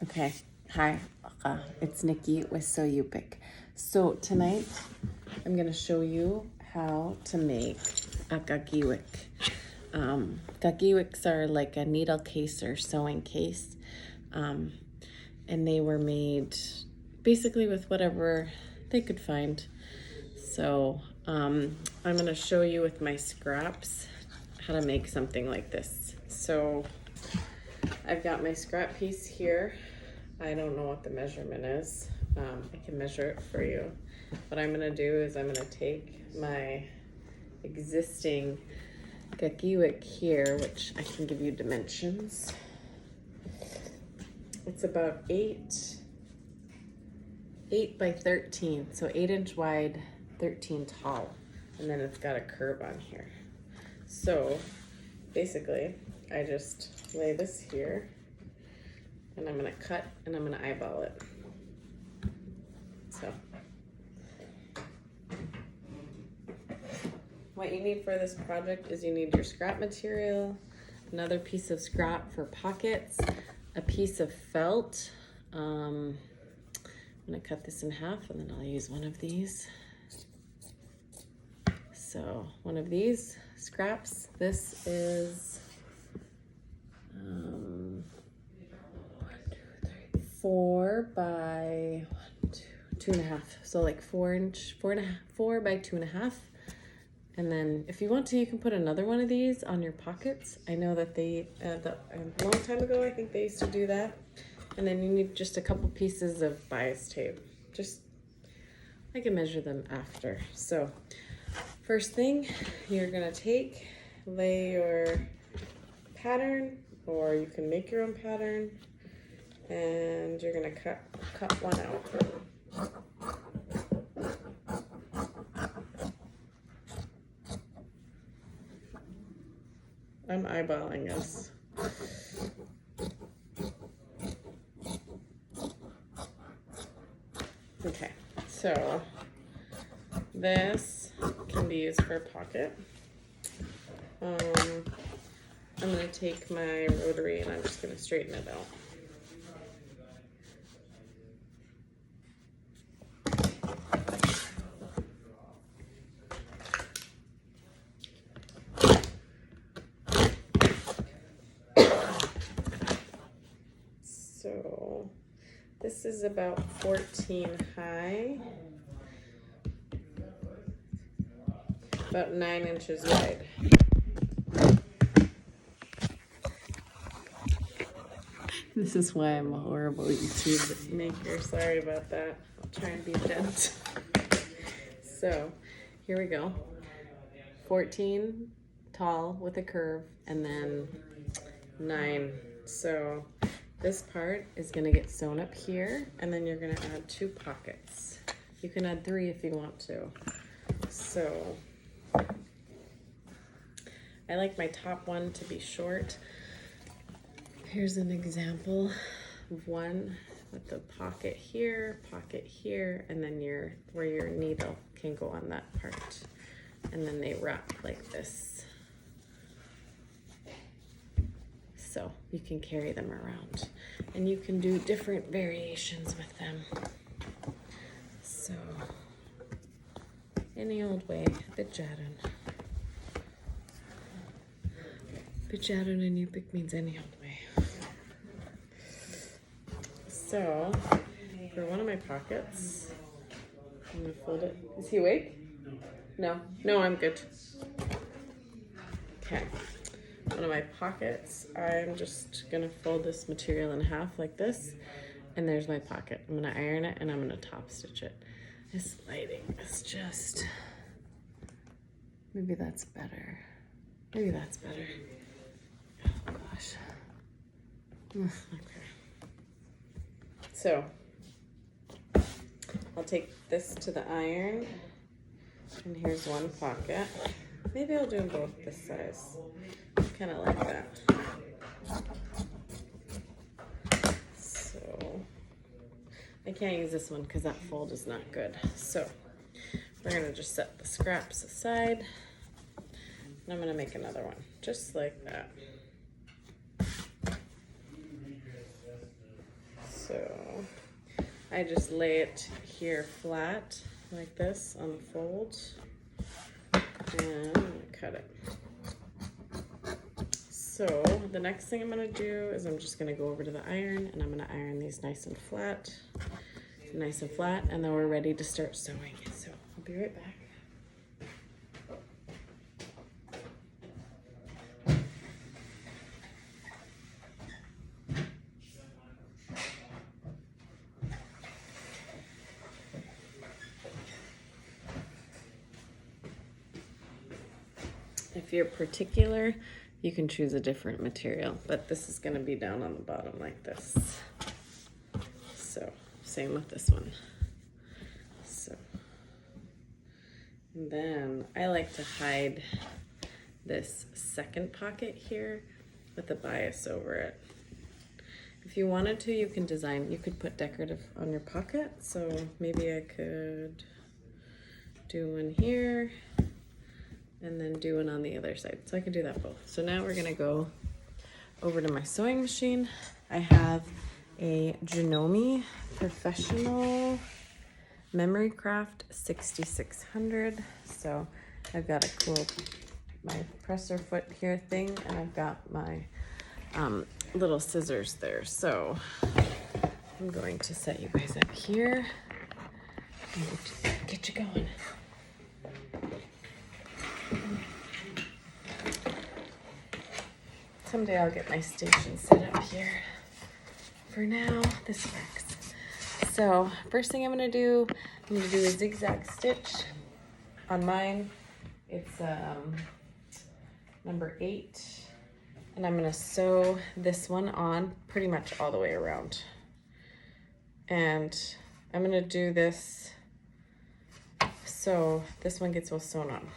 Okay, hi, it's Nikki with Soyupik. So tonight I'm gonna show you how to make a kakivik. Kakiwiks are like a needle case or sewing case, and they were made basically with whatever they could find. So I'm gonna show you with my scraps how to make something like this. So I've got my scrap piece here. I don't know what the measurement is. I can measure it for you. What I'm gonna do is I'm gonna take my existing kakivik here, which I can give you dimensions. It's about 8 by 13, so 8-inch wide, 13 tall, and then it's got a curve on here. So basically, I just lay this here, and I'm gonna cut and I'm gonna eyeball it. So what you need for this project is you need your scrap material, another piece of scrap for pockets, a piece of felt. I'm gonna cut this in half and then I'll use one of these. So one of these scraps, this is 4 by 2.5, so like 4 by 2.5. And then if you want to, you can put another one of these on your pockets. I know that a long time ago, I think they used to do that. And then you need just a couple pieces of bias tape. I can measure them after. So first thing, you're gonna lay your pattern, or you can make your own pattern, and you're gonna cut one out. I'm eyeballing this. Okay, so this can be used for a pocket. I'm gonna take my rotary and I'm just gonna straighten it out. So this is about 14 high, about 9 inches wide. This is why I'm a horrible YouTube maker. Sorry about that. I'll try and be gentle. So here we go. 14 tall with a curve, and then 9. So this part is gonna get sewn up here, and then you're gonna add 2 pockets. You can add 3 if you want to. So I like my top one to be short. Here's an example of one with the pocket here, and then where your needle can go on that part. And then they wrap like this. So you can carry them around. And you can do different variations with them. So, any old way, Bicharan. Bicharan and Yupik means any old way. So, for one of my pockets, I'm gonna fold it. Is he awake? No, I'm good. Okay, one of my pockets, I'm just gonna fold this material in half like this, and there's my pocket. I'm gonna iron it and I'm gonna top stitch it. This lighting is just, maybe that's better. Oh gosh. Okay. So, I'll take this to the iron, and here's one pocket. Maybe I'll do them both this size. I kind of like that. So, I can't use this one because that fold is not good. So, we're gonna just set the scraps aside, and I'm gonna make another one, just like that. So I just lay it here flat like this on the fold, and I'm gonna cut it. So the next thing I'm gonna do is I'm just gonna go over to the iron, and I'm gonna iron these nice and flat, and then we're ready to start sewing. So I'll be right back. If you're particular, you can choose a different material, but this is gonna be down on the bottom like this. So same with this one. So, and then I like to hide this second pocket here with a bias over it. If you wanted to, you could put decorative on your pocket. So maybe I could do one here and then do one on the other side. So I can do that both. So now we're gonna go over to my sewing machine. I have a Janome Professional Memory Craft 6600. So I've got a cool, my presser foot here thing, and I've got my little scissors there. So I'm going to set you guys up here and get you going. Someday I'll get my station set up here. For now, this works. So first thing I'm gonna do a zigzag stitch on mine. It's number 8. And I'm gonna sew this one on pretty much all the way around. And I'm gonna do this so this one gets all sewn on.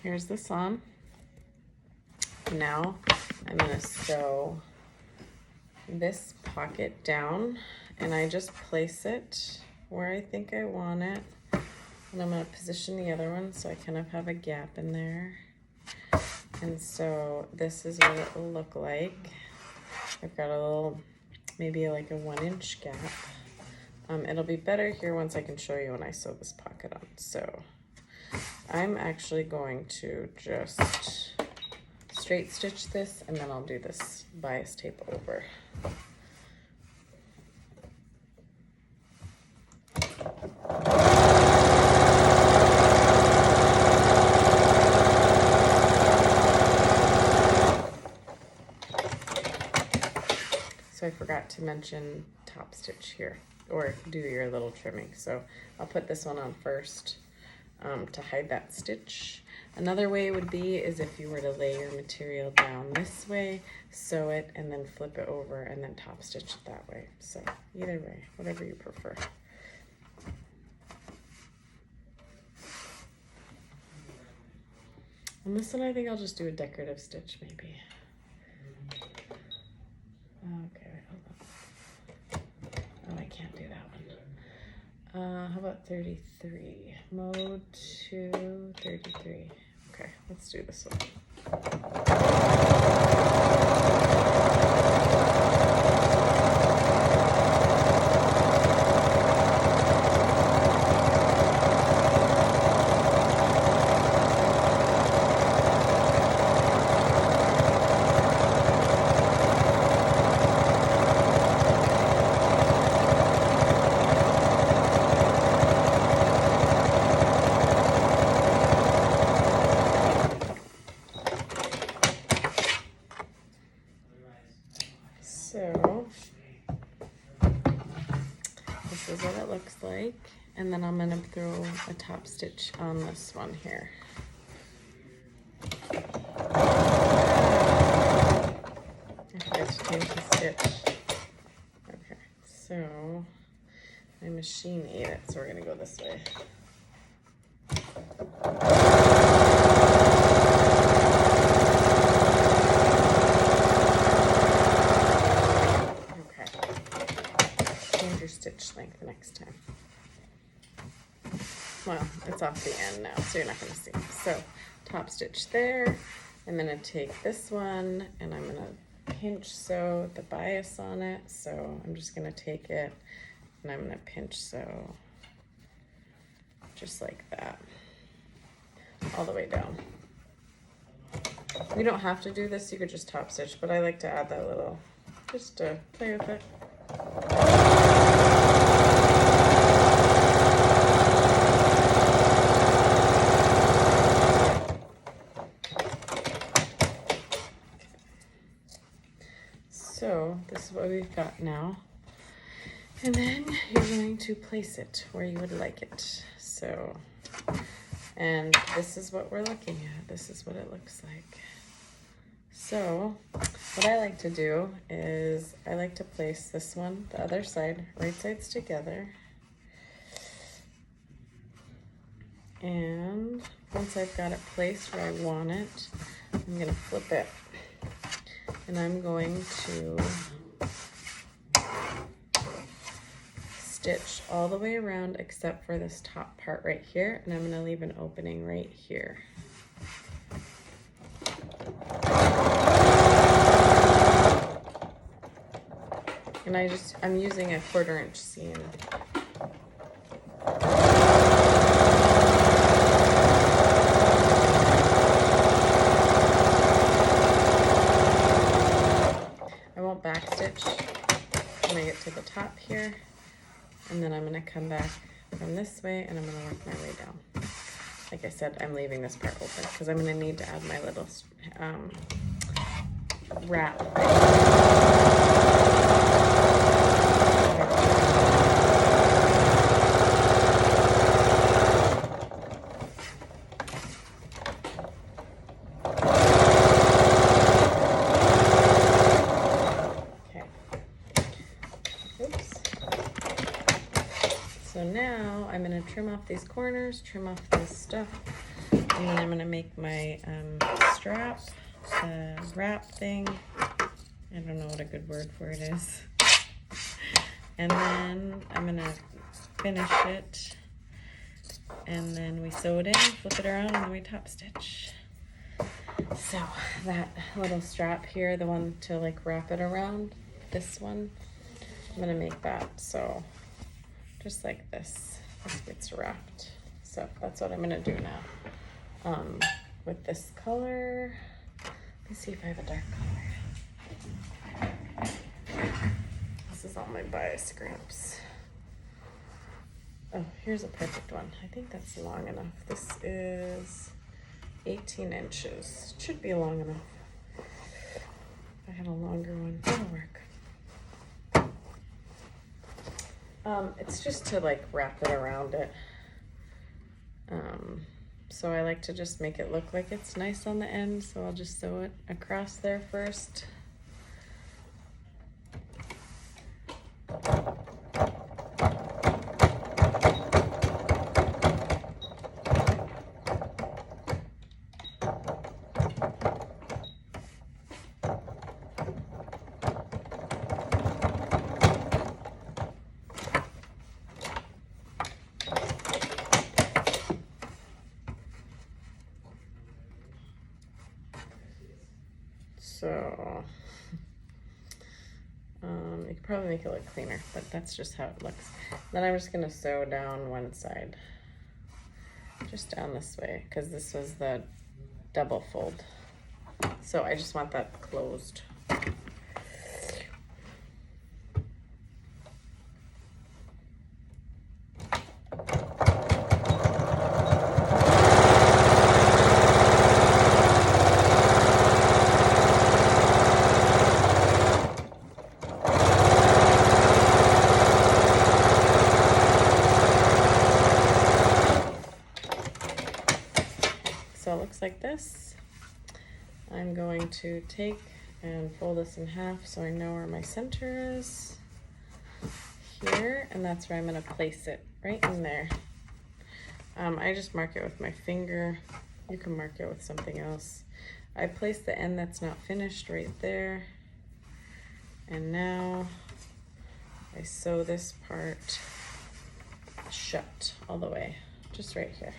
Here's this on. Now I'm gonna sew this pocket down, and I just place it where I think I want it. And I'm gonna position the other one so I kind of have a gap in there. And so this is what it will look like. I've got a little, maybe like a 1-inch gap. It'll be better here once I can show you when I sew this pocket on. So I'm actually going to just straight stitch this, and then I'll do this bias tape over. So I forgot to mention top stitch here, or do your little trimming. So I'll put this one on first. To hide that stitch. Another way would be is if you were to lay your material down this way, sew it, and then flip it over, and then top stitch it that way. So either way, whatever you prefer. On this one, I think I'll just do a decorative stitch maybe. Okay, hold on. Oh, I can't do that one. How about 33? Mode 2, 33. Okay, let's do this one. So this is what it looks like. And then I'm gonna throw a top stitch on this one here. I forgot to change the stitch. Okay, so my machine ate it, so we're gonna go this way. Stitch length next time. Well, it's off the end now, so you're not going to see. So top stitch there. I'm going to take this one and I'm going to pinch sew the bias on it. So I'm just going to take it and I'm going to pinch sew just like that all the way down. You don't have to do this, you could just top stitch, but I like to add that little, just to play with it. So this is what we've got now. And then you're going to place it where you would like it. So, and this is what we're looking at. This is what it looks like. So what I like to do is I like to place this one, the other side, right sides together. And once I've got it placed where I want it, I'm going to flip it. And I'm going to stitch all the way around except for this top part right here. And I'm going to leave an opening right here. And I'm using a 1/4 inch seam. I won't back stitch when I get to the top here. And then I'm gonna come back from this way and I'm gonna work my way down. Like I said, I'm leaving this part open because I'm gonna need to add my little wrap. So now I'm going to trim off these corners, trim off this stuff, and then I'm going to make my strap, wrap thing. I don't know what a good word for it is. And then I'm going to finish it, and then we sew it in, flip it around, and then we top stitch. So that little strap here, the one to like wrap it around, this one, I'm going to make that so just like this gets wrapped. So that's what I'm gonna do now. With this color, let me see if I have a dark color. This is all my bias scraps. Oh, here's a perfect one. I think that's long enough. This is 18 inches. Should be long enough. If I had a longer one, that'll work. It's just to like wrap it around it. So I like to just make it look like it's nice on the end. So I'll just sew it across there first. So you could probably make it look cleaner, but that's just how it looks. Then I'm just gonna sew down one side, just down this way, because this was the double fold. So I just want that closed. looks like this. I'm going to take and fold this in half so I know where my center is. Here, and that's where I'm going to place it, right in there. I just mark it with my finger. You can mark it with something else. I place the end that's not finished right there. And now I sew this part shut all the way, just right here.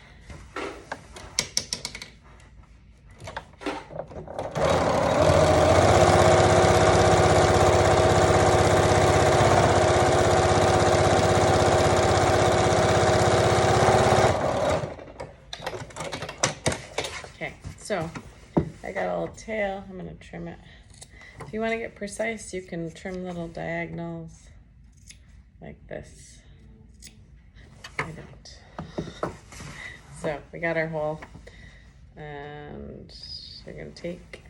Okay, so I got a little tail. I'm gonna trim it. If you want to get precise, you can trim little diagonals like this. I don't. So we got our hole, and you're gonna take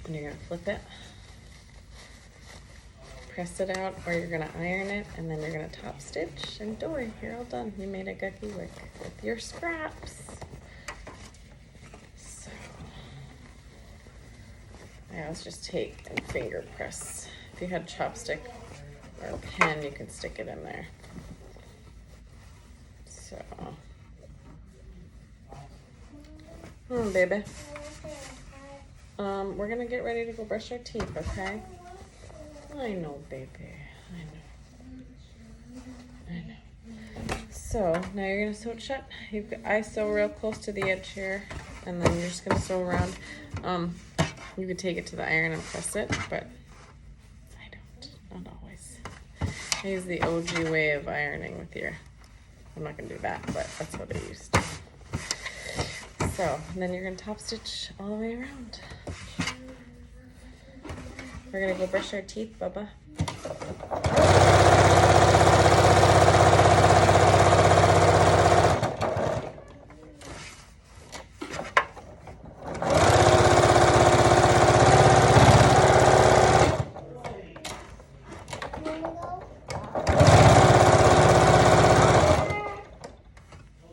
and you're gonna flip it, press it out, or you're gonna iron it, and then you're gonna top stitch, and don't worry, you're all done. You made a kakivik with your scraps. So I always just take and finger press. If you had chopstick or a pen, you can stick it in there. So, baby. We're gonna get ready to go brush our teeth, okay? I know, baby. I know. So now you're gonna sew it shut. I sew real close to the edge here, and then you're just gonna sew around. You could take it to the iron and press it, but I don't. Not always. I use the OG way of ironing with your. I'm not gonna do that, but that's what I used. So, and then you're gonna top stitch all the way around. We're gonna go brush our teeth, Bubba.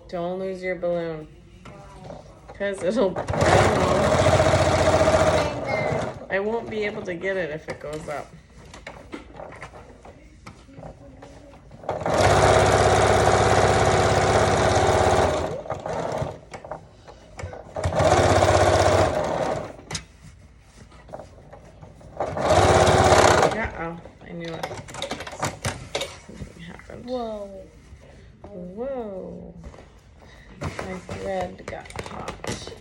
Don't lose your balloon, because it'll, I won't be able to get it if it goes up. Uh-oh, I knew it. Something happened. Whoa. Whoa. My thread got caught.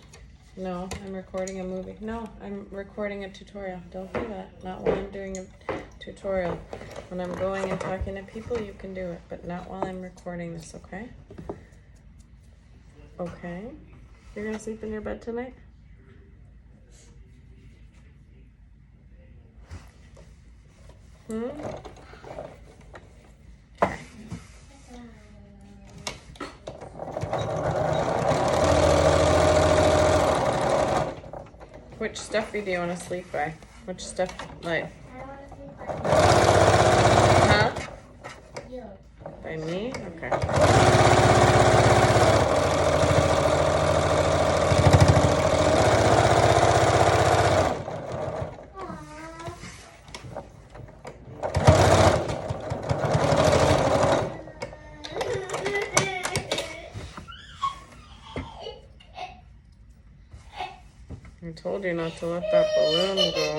No, I'm recording a movie. No, I'm recording a tutorial. Don't do that. Not while I'm doing a tutorial. When I'm going and talking to people, you can do it, but not while I'm recording this, okay? Okay. You're gonna sleep in your bed tonight? Which stuffy do you want to sleep by? Which stuff, like? Huh? You. By me? Okay. I told you not to let that balloon go.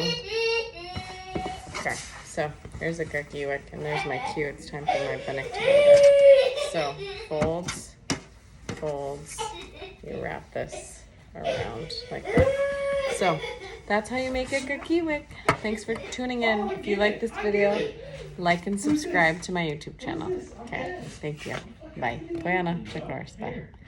Okay, so here's a kakivik, and there's my cue. It's time for my bunnick to go to bed. So folds, folds. You wrap this around like that. So that's how you make a kakivik. Thanks for tuning in. If you like this video, like and subscribe to my YouTube channel. Okay, thank you. Bye. Bye, Anna. Check yours. Bye.